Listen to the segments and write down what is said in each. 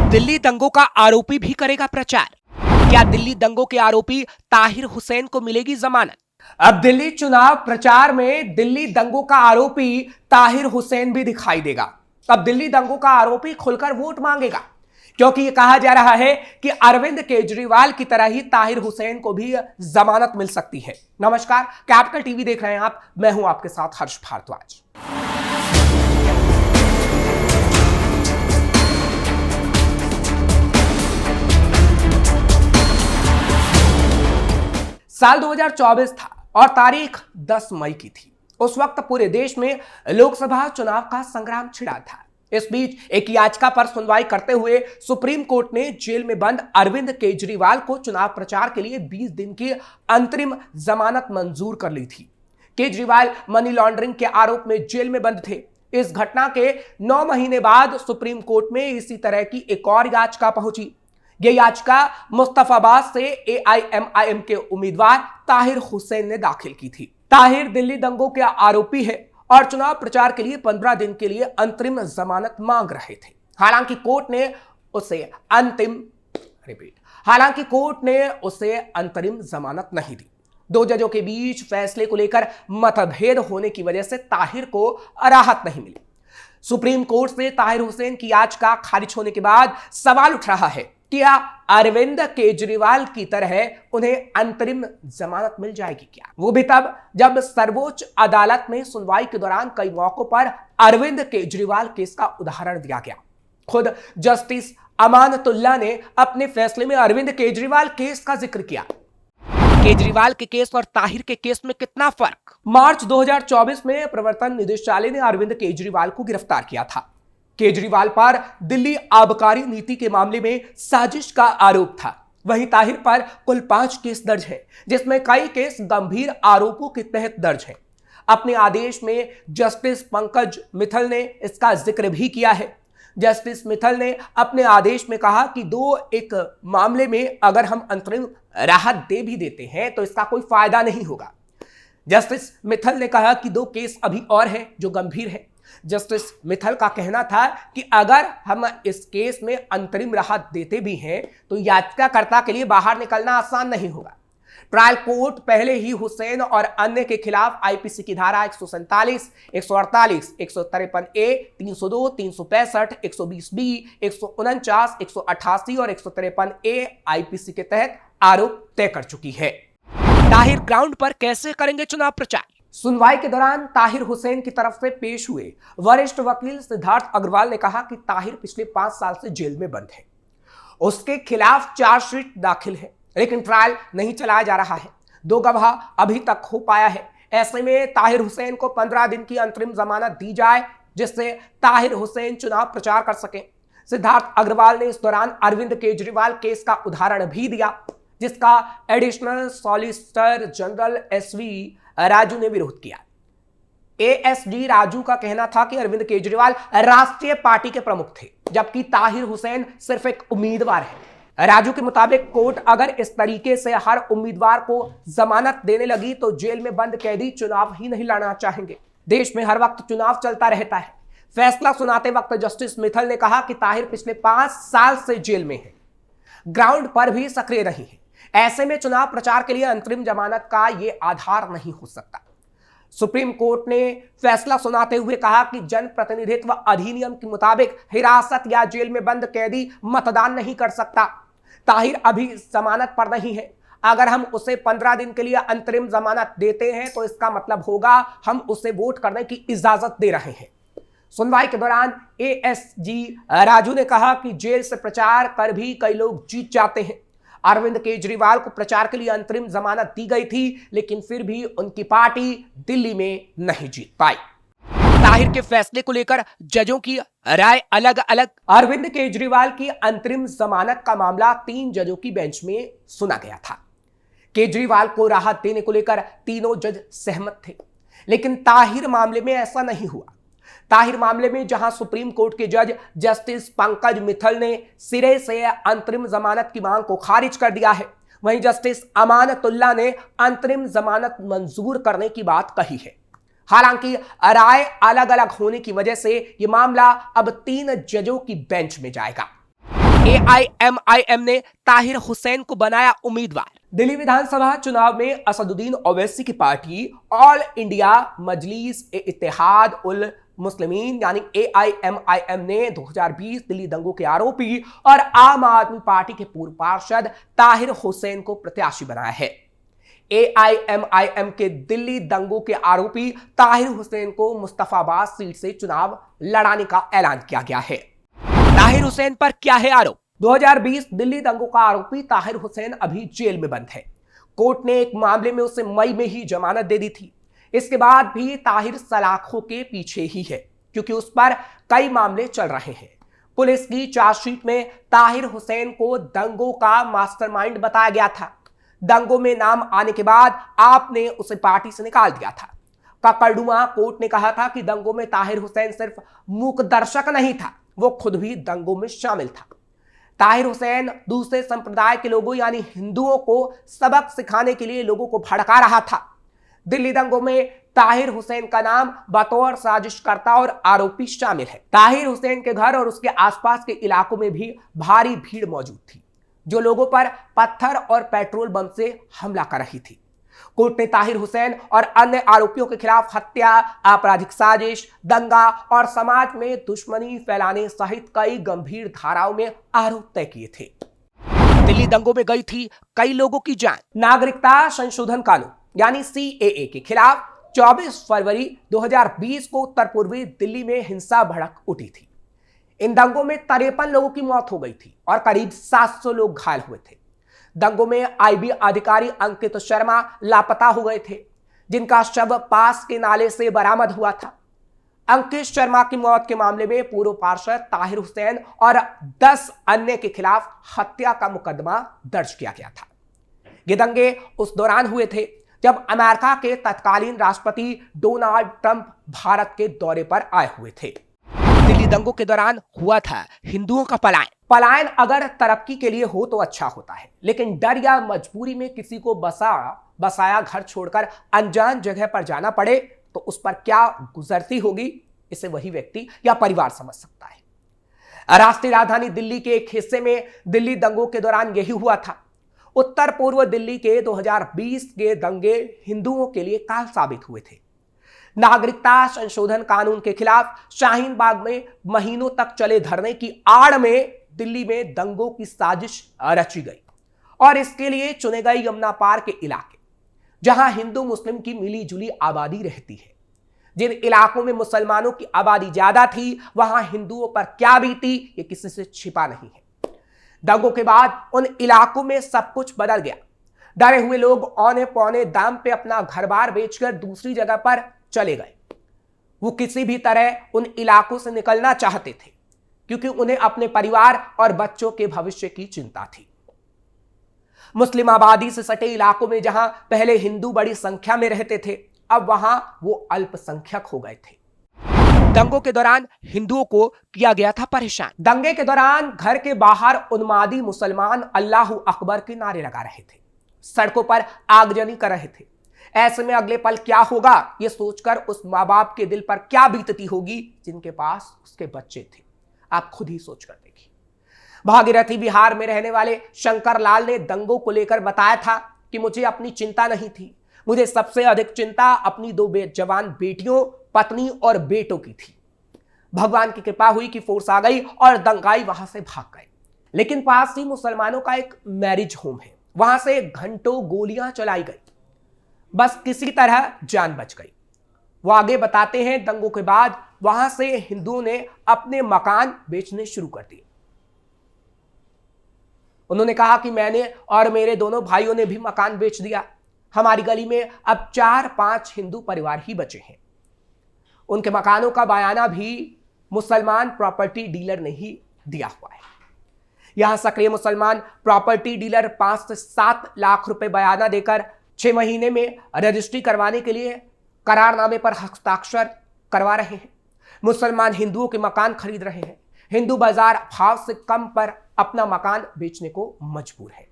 दिल्ली दंगों का आरोपी भी करेगा प्रचार। क्या दिल्ली दंगों के आरोपी ताहिर हुसैन को मिलेगी जमानत? अब दिल्ली चुनाव प्रचार में दिल्ली दंगों का आरोपी ताहिर हुसैन भी दिखाई देगा। अब दिल्ली दंगों का आरोपी खुलकर वोट मांगेगा, क्योंकि यह कहा जा रहा है कि अरविंद केजरीवाल की तरह ही ताहिर हुसैन को भी जमानत मिल सकती है। नमस्कार, कैपिटल टीवी देख रहे हैं आप, मैं हूं आपके साथ हर्ष भारद्वाज। साल 2024 था और तारीख 10 मई की थी। उस वक्त पूरे देश में लोकसभा चुनाव का संग्राम छिड़ा था। इस बीच एक याचिका पर सुनवाई करते हुए सुप्रीम कोर्ट ने जेल में बंद अरविंद केजरीवाल को चुनाव प्रचार के लिए 20 दिन की अंतरिम जमानत मंजूर कर ली थी। केजरीवाल मनी लॉन्ड्रिंग के आरोप में जेल में बंद थे। इस घटना के 9 महीने बाद सुप्रीम कोर्ट में इसी तरह की एक और याचिका पहुंची। यह याचिका मुस्तफाबाद से एआईएमआईएम के उम्मीदवार ताहिर हुसैन ने दाखिल की थी। ताहिर दिल्ली दंगों के आरोपी है और चुनाव प्रचार के लिए 15 दिन के लिए अंतरिम जमानत मांग रहे थे। हालांकि कोर्ट ने उसे अंतरिम जमानत नहीं दी। 2 जजों के बीच फैसले को लेकर मतभेद होने की वजह से ताहिर को राहत नहीं मिली। सुप्रीम कोर्ट से ताहिर हुसैन की याचिका खारिज होने के बाद सवाल उठ रहा है, क्या अरविंद केजरीवाल की तरह उन्हें अंतरिम जमानत मिल जाएगी क्या? वो भी तब जब सर्वोच्च अदालत में सुनवाई के दौरान कई मौकों पर अरविंद केजरीवाल केस का उदाहरण दिया गया। खुद जस्टिस अमानतुल्लाह ने अपने फैसले में अरविंद केजरीवाल केस का जिक्र किया। केजरीवाल के केस और ताहिर के केस में कितना फर्क? मार्च 2024 में प्रवर्तन निदेशालय ने अरविंद केजरीवाल को गिरफ्तार किया था। केजरीवाल पर दिल्ली आबकारी नीति के मामले में साजिश का आरोप था। वहीं ताहिर पर कुल 5 केस दर्ज हैं, जिसमें कई केस गंभीर आरोपों के तहत दर्ज हैं। अपने आदेश में जस्टिस पंकज मित्तल ने इसका जिक्र भी किया है। जस्टिस मित्तल ने अपने आदेश में कहा कि एक मामले में अगर हम अंतरिम राहत दे भी देते हैं तो इसका कोई फायदा नहीं होगा। जस्टिस मित्तल ने कहा कि 2 केस अभी और हैं जो गंभीर है। जस्टिस मित्तल का कहना था कि अगर हम इस केस में अंतरिम राहत देते भी हैं तो याचिकाकर्ता के लिए बाहर निकलना आसान नहीं होगा। ट्रायल कोर्ट पहले ही हुसैन और अन्य के खिलाफ आईपीसी की धारा 147, 148, 153A, 302, 365, 120B, 149, 188 और 153A आईपीसी के तहत आरोप तय कर चुकी है। ताहिर ग्राउंड पर कैसे करेंगे चुनाव प्रचार? सुनवाई के दौरान ताहिर हुसैन की तरफ से पेश हुए वरिष्ठ वकील सिद्धार्थ अग्रवाल ने कहा कि ताहिर पिछले 5 साल से जेल में बंद है। उसके खिलाफ चार्जशीट दाखिल है, लेकिन ट्रायल नहीं चलाया जा रहा है। 2 गवाह अभी तक हो पाया है। ऐसे में ताहिर हुसैन को 15 दिन की अंतरिम जमानत दी जाए, जिससे ताहिर हुसैन चुनाव प्रचार कर सके। सिद्धार्थ अग्रवाल ने इस दौरान अरविंद केजरीवाल केस का उदाहरण भी दिया, जिसका additional solicitor general SV Raju ने विरोध किया। ASG राजू का कहना था कि अरविंद केजरीवाल राष्ट्रीय पार्टी के प्रमुख थे, जबकि ताहिर हुसैन सिर्फ एक उम्मीदवार है। राजू के मुताबिक कोर्ट अगर इस तरीके से हर उम्मीदवार को जमानत देने लगी तो जेल में बंद कैदी चुनाव ही नहीं लड़ना चाहेंगे। देश में हर वक्त चुनाव चलता रहता है। फैसला सुनाते वक्त जस्टिस मित्तल ने कहा कि ताहिर पिछले 5 साल से जेल में है, ग्राउंड पर भी सक्रिय नहीं है। ऐसे में चुनाव प्रचार के लिए अंतरिम जमानत का यह आधार नहीं हो सकता। सुप्रीम कोर्ट ने फैसला सुनाते हुए कहा कि जनप्रतिनिधित्व अधिनियम के मुताबिक हिरासत या जेल में बंद कैदी मतदान नहीं कर सकता। ताहिर अभी जमानत पर नहीं है। अगर हम उसे 15 दिन के लिए अंतरिम जमानत देते हैं तो इसका मतलब होगा हम उसे वोट करने की इजाजत दे रहे हैं। सुनवाई के दौरान ASG राजू ने कहा कि जेल से प्रचार कर भी कई लोग जीत जाते हैं। अरविंद केजरीवाल को प्रचार के लिए अंतरिम जमानत दी गई थी, लेकिन फिर भी उनकी पार्टी दिल्ली में नहीं जीत पाई। ताहिर के फैसले को लेकर जजों की राय अलग अलग। अरविंद केजरीवाल की अंतरिम जमानत का मामला 3 जजों की बेंच में सुना गया था। केजरीवाल को राहत देने को लेकर तीनों जज सहमत थे, लेकिन ताहिर मामले में ऐसा नहीं हुआ। ताहिर मामले में जहां सुप्रीम कोर्ट के जज जस्टिस पंकज मित्तल ने सिरे से अंतरिम जमानत की मांग को खारिज कर दिया है, वहीं जस्टिस अमानतुल्लाह ने अंतरिम जमानत मंजूर करने की बात कही है। हालांकि राय अलग अलग होने की वजह से यह मामला अब 3 जजों की बेंच में जाएगा। AIMIM ने ताहिर हुसैन को बनाया उम्मीदवार। दिल्ली विधानसभा चुनाव में असदुद्दीन ओवैसी की पार्टी ऑल इंडिया मजलिस ए इत्तेहाद उल मुस्लिमीन यानी AIMIM ने 2020 दिल्ली दंगों के आरोपी और आम आदमी पार्टी के पूर्व पार्षद ताहिर हुसैन को प्रत्याशी बनाया है। AIMIM के दिल्ली दंगों के आरोपी ताहिर हुसैन को मुस्तफाबाद सीट से चुनाव लड़ाने का ऐलान किया गया है। ताहिर हुसैन पर क्या है आरोप? 2020 दिल्ली दंगों का आरोपी ताहिर हुसैन अभी जेल में बंद है। कोर्ट ने एक मामले में उसे मई में ही जमानत दे दी थी। इसके बाद भी ताहिर सलाखों के पीछे ही है क्योंकि उस पर कई मामले चल रहे हैं। पुलिस की चार्जशीट में ताहिर हुसैन को दंगों का मास्टरमाइंड बताया गया था। दंगों में नाम आने के बाद आपने उसे पार्टी से निकाल दिया था। ककरडुमा कोर्ट ने कहा था कि दंगों में ताहिर हुसैन सिर्फ मूक दर्शक नहीं था, वो खुद भी दंगों में शामिल था। ताहिर हुसैन दूसरे संप्रदाय के लोगों यानी हिंदुओं को सबक सिखाने के लिए लोगों को भड़का रहा था। दिल्ली दंगों में ताहिर हुसैन का नाम बतौर साजिशकर्ता और आरोपी शामिल है। ताहिर हुसैन के घर और उसके आसपास के इलाकों में भी भारी भीड़ मौजूद थी जो लोगों पर पत्थर और पेट्रोल बम से हमला कर रही थी। कोर्ट ने ताहिर हुसैन और अन्य आरोपियों के खिलाफ हत्या, आपराधिक साजिश, दंगा और समाज में दुश्मनी फैलाने सहित कई गंभीर धाराओं में आरोप तय किए थे। दिल्ली दंगों में गई थी कई लोगों की जान। नागरिकता संशोधन कानून यानी CAA के खिलाफ 24 फरवरी 2020 को उत्तर पूर्वी दिल्ली में हिंसा भड़क उठी थी। इन दंगों में 53 लोगों की मौत हो गई थी और करीब 700 लोग घायल हुए थे। दंगों में IB अधिकारी अंकित शर्मा लापता हो गए थे, जिनका शव पास के नाले से बरामद हुआ था। अंकित शर्मा की मौत के मामले में पूर्व पार्षद ताहिर हुसैन और 10 अन्य के खिलाफ हत्या का मुकदमा दर्ज किया गया था। ये दंगे उस दौरान हुए थे जब अमेरिका के तत्कालीन राष्ट्रपति डोनाल्ड ट्रंप भारत के दौरे पर आए हुए थे। दिल्ली दंगों के दौरान हुआ था हिंदुओं का पलायन। पलायन अगर तरक्की के लिए हो तो अच्छा होता है, लेकिन डर या मजबूरी में किसी को बसाया घर छोड़कर अनजान जगह पर जाना पड़े तो उस पर क्या गुजरती होगी, इसे वही व्यक्ति या परिवार समझ सकता है। राष्ट्रीय राजधानी दिल्ली के एक हिस्से में दिल्ली दंगों के दौरान यही हुआ था। उत्तर पूर्व दिल्ली के 2020 के दंगे हिंदुओं के लिए काल साबित हुए थे। नागरिकता संशोधन कानून के खिलाफ शाहीन बाग में महीनों तक चले धरने की आड़ में दिल्ली में दंगों की साजिश रची गई और इसके लिए चुने गए यमुना पार के इलाके जहां हिंदू मुस्लिम की मिली जुली आबादी रहती है। जिन इलाकों में मुसलमानों की आबादी ज्यादा थी वहां हिंदुओं पर क्या बीती ये किसी से छिपा नहीं है। दंगों के बाद उन इलाकों में सब कुछ बदल गया। डरे हुए लोग औने पौने दाम पे अपना घर बार बेचकर दूसरी जगह पर चले गए। वो किसी भी तरह उन इलाकों से निकलना चाहते थे क्योंकि उन्हें अपने परिवार और बच्चों के भविष्य की चिंता थी। मुस्लिम आबादी से सटे इलाकों में जहां पहले हिंदू बड़ी संख्या में रहते थे, अब वहां वो अल्पसंख्यक हो गए थे। दंगों के दौरान हिंदुओं को किया गया था परेशान। दंगे के दौरान घर के बाहर उन्मादी मुसलमान अल्लाहू अकबर के नारे लगा रहे थे, सड़कों पर आगजनी कर रहे थे। ऐसे में अगले पल क्या होगा ये सोचकर उस माँ बाप के दिल पर क्या बीतती होगी जिनके पास उसके बच्चे थे। आप खुद ही सोच कर देखिए। भागीरथी बिहार में रहने वाले शंकर लाल ने दंगों को लेकर बताया था कि मुझे अपनी चिंता नहीं थी, मुझे सबसे अधिक चिंता अपनी 2 जवान बेटियों, पत्नी और बेटों की थी। भगवान की कृपा हुई कि फोर्स आ गई और दंगाई वहां से भाग गए। लेकिन पास ही मुसलमानों का एक मैरिज होम है, वहां से घंटों गोलियां चलाई गई, बस किसी तरह जान बच गई। वो आगे बताते हैं दंगों के बाद वहां से हिंदुओं ने अपने मकान बेचने शुरू कर दिए। उन्होंने कहा कि मैंने और मेरे दोनों भाइयों ने भी मकान बेच दिया। हमारी गली में अब 4-5 हिंदू परिवार ही बचे हैं। उनके मकानों का बयाना भी मुसलमान प्रॉपर्टी डीलर ने ही दिया हुआ है। यहां सक्रिय मुसलमान प्रॉपर्टी डीलर 5 से 7 लाख रुपए बयाना देकर 6 महीने में रजिस्ट्री करवाने के लिए करारनामे पर हस्ताक्षर करवा रहे हैं। मुसलमान हिंदुओं के मकान खरीद रहे हैं। हिंदू बाजार भाव से कम पर अपना मकान बेचने को मजबूर है।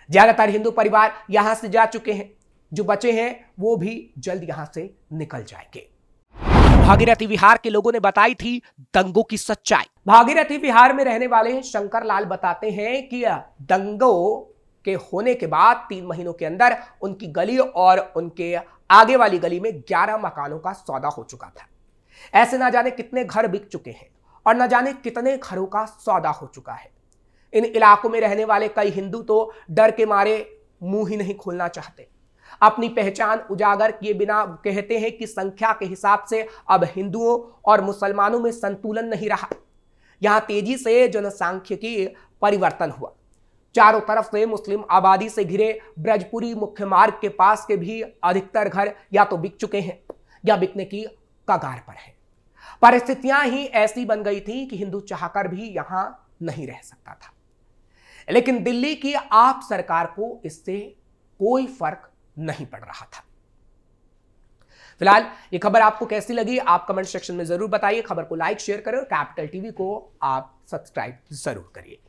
ज्यादातर हिंदू परिवार यहां से जा चुके हैं, जो बचे हैं वो भी जल्द यहां से निकल जाएंगे। भागीरथी बिहार के लोगों ने बताई थी दंगों की सच्चाई। भागीरथी विहार में रहने वाले शंकर लाल बताते हैं कि दंगों के होने के बाद 3 महीनों के अंदर उनकी गली और उनके आगे वाली गली में 11 मकानों का सौदा हो चुका था। ऐसे ना जाने कितने घर बिक चुके हैं और न जाने कितने घरों का सौदा हो चुका है। इन इलाकों में रहने वाले कई हिंदू तो डर के मारे मुंह ही नहीं खोलना चाहते। अपनी पहचान उजागर किए बिना कहते हैं कि संख्या के हिसाब से अब हिंदुओं और मुसलमानों में संतुलन नहीं रहा। यहां तेजी से जनसांख्यिकी परिवर्तन हुआ। चारों तरफ से मुस्लिम आबादी से घिरे ब्रजपुरी मुख्य मार्ग के पास के भी अधिकतर घर या तो बिक चुके हैं या बिकने की कगार पर है। परिस्थितियां ही ऐसी बन गई थी कि हिंदू चाहकर भी यहां नहीं रह सकता था। लेकिन दिल्ली की आप सरकार को इससे कोई फर्क नहीं पड़ रहा था। फिलहाल ये खबर आपको कैसी लगी आप कमेंट सेक्शन में जरूर बताइए। खबर को लाइक शेयर करें और कैपिटल टीवी को आप सब्सक्राइब जरूर करिए।